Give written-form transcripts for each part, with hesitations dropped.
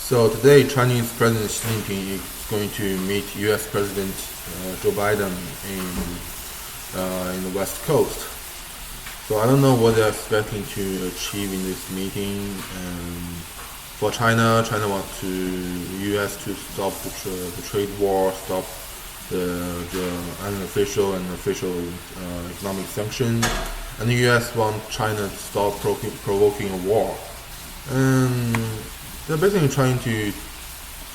So today, Chinese President Xi Jinping is going to meet U.S. President Joe Biden in the West Coast. So I don't know what they're expecting to achieve in this meeting. For China wants U.S. to stop the trade war, stop the unofficial and official economic sanctions, and the U.S. wants China to stop provoking a war. And they're basically trying to.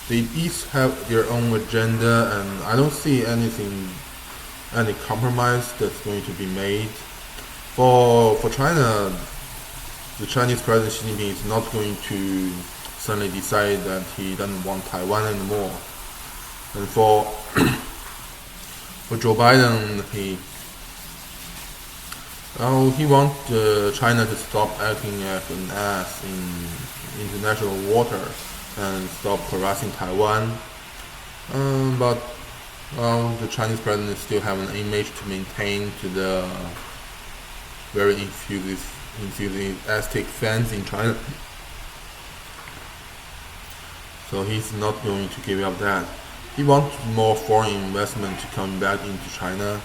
They each have their own agenda, and I don't see any compromise that's going to be made. For China, the Chinese President Xi Jinping is not going to suddenly decide that he doesn't want Taiwan anymore. And for Joe Biden, he wants China to stop acting as an ass in international water and stop harassing Taiwan. But the Chinese president still have an image to maintain to the very enthusiastic fans in China. So he's not going to give up that. He wants more foreign investment to come back into China.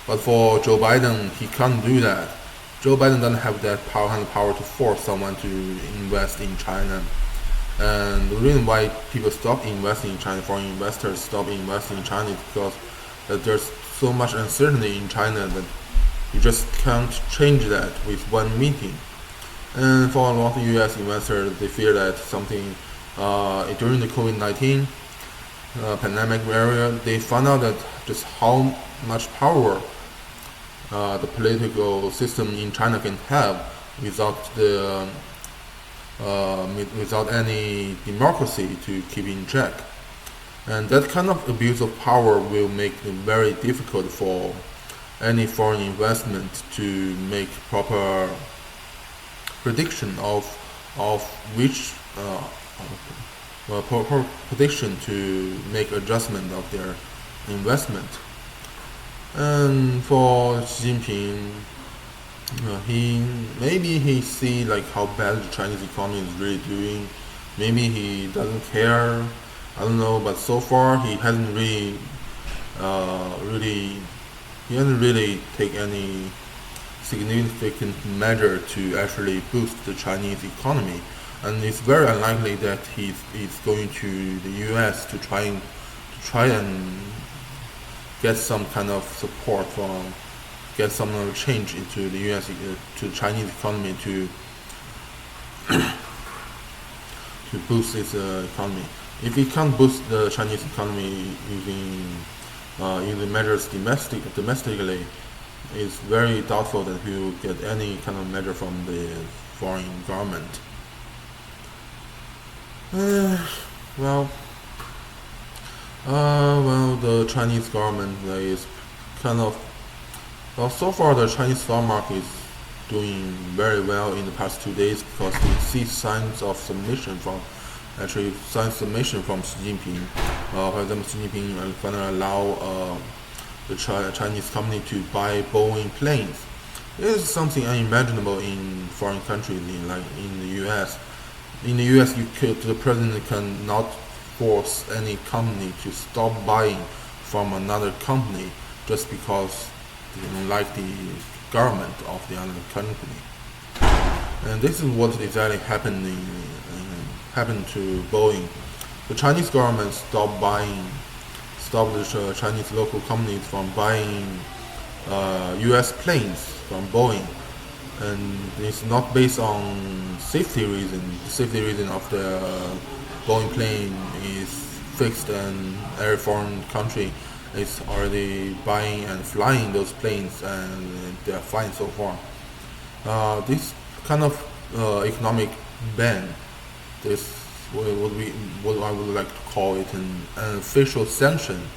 But for Joe Biden, he can't do that. Joe Biden doesn't have that power to force someone to invest in China. And the reason why people stop investing in China, foreign investors stop investing in China, is because there's so much uncertainty in China that you just can't change that with one meeting. And for a lot of U.S. investors, they fear that something during the COVID-19 pandemic area, they found out that just how much power the political system in China can have without any democracy to keep in check. And that kind of abuse of power will make it very difficult for any foreign investment to make proper prediction of which proper prediction to make adjustment of their investment. And for Xi Jinping, he see like how bad the Chinese economy is really doing. Maybe he doesn't care. I don't know. But so far he hasn't really take any significant measure to actually boost the Chinese economy. And it's very unlikely that he's going to the U.S. to try and get some kind of support get some change into the U.S. To the Chinese economy to boost its economy. If he can't boost the Chinese economy using measures domestically, it's very doubtful that he will get any kind of measure from the foreign government. The Chinese government is kind of so far the Chinese stock market is doing very well in the past 2 days because we see signs of submission from Xi Jinping. For example, Xi Jinping finally allow the Chinese company to buy Boeing planes. This is something unimaginable in foreign countries, in the U.S. In the U.S., the president cannot force any company to stop buying from another company just because they don't like the government of the other company. And this is what exactly happened to Boeing. The Chinese government stopped the Chinese local companies from buying U.S. planes from Boeing. And it's not based on safety reason. The safety reason of the Boeing plane is fixed, and every foreign country is already buying and flying those planes, and they're fine so far. This kind of economic ban, this what I would like to call it an official sanction,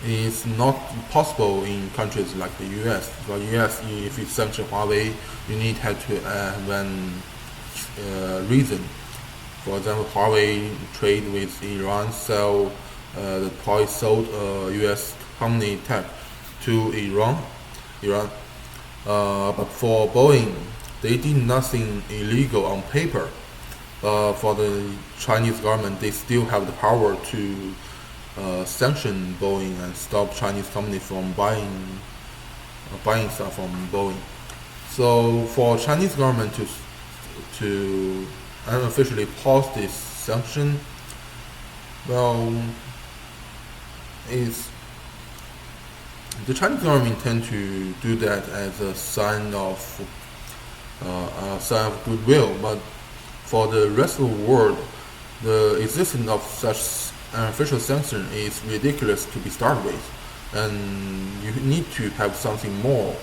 is not possible in countries like the U.S. For U.S., if you sanction Huawei, you need to have one reason. For example, Huawei trade with Iran, sell the toy sold U.S. company tech to Iran. But for Boeing, they did nothing illegal on paper. for the Chinese government, they still have the power to sanction Boeing and stop Chinese companies from buying stuff from Boeing. So for Chinese government to unofficially pause this sanction, well, is the Chinese government intend to do that as a sign of goodwill, but for the rest of the world, the existence of such an official sanction is ridiculous to be started with, and you need to have something more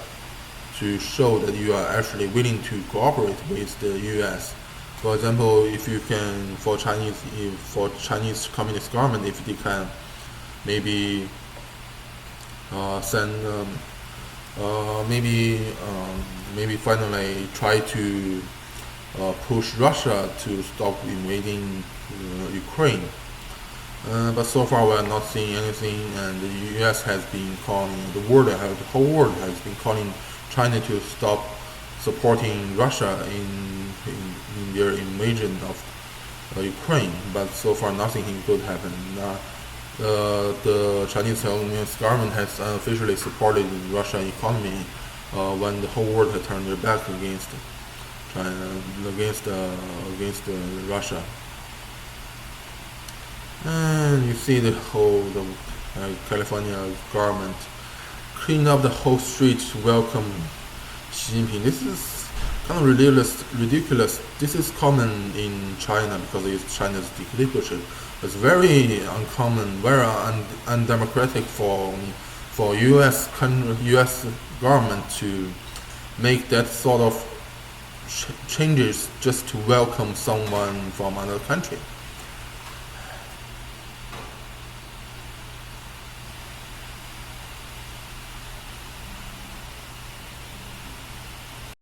to show that you are actually willing to cooperate with the U.S. For example, if you can, for Chinese Communist government, if they can maybe send, maybe finally try to push Russia to stop invading Ukraine. But so far we are not seeing anything, and the U.S. has been calling the whole world has been calling China to stop supporting Russia in their invasion of Ukraine. But so far nothing good happened. The Chinese Communist government has unofficially supported Russian economy when the whole world had turned their back against China, against Russia. And you see the California government clean up the whole street to welcome Xi Jinping. This is kind of ridiculous. This is common in China because it's China's dictatorship. It's very uncommon, very undemocratic for U.S. government to make that sort of changes just to welcome someone from another country.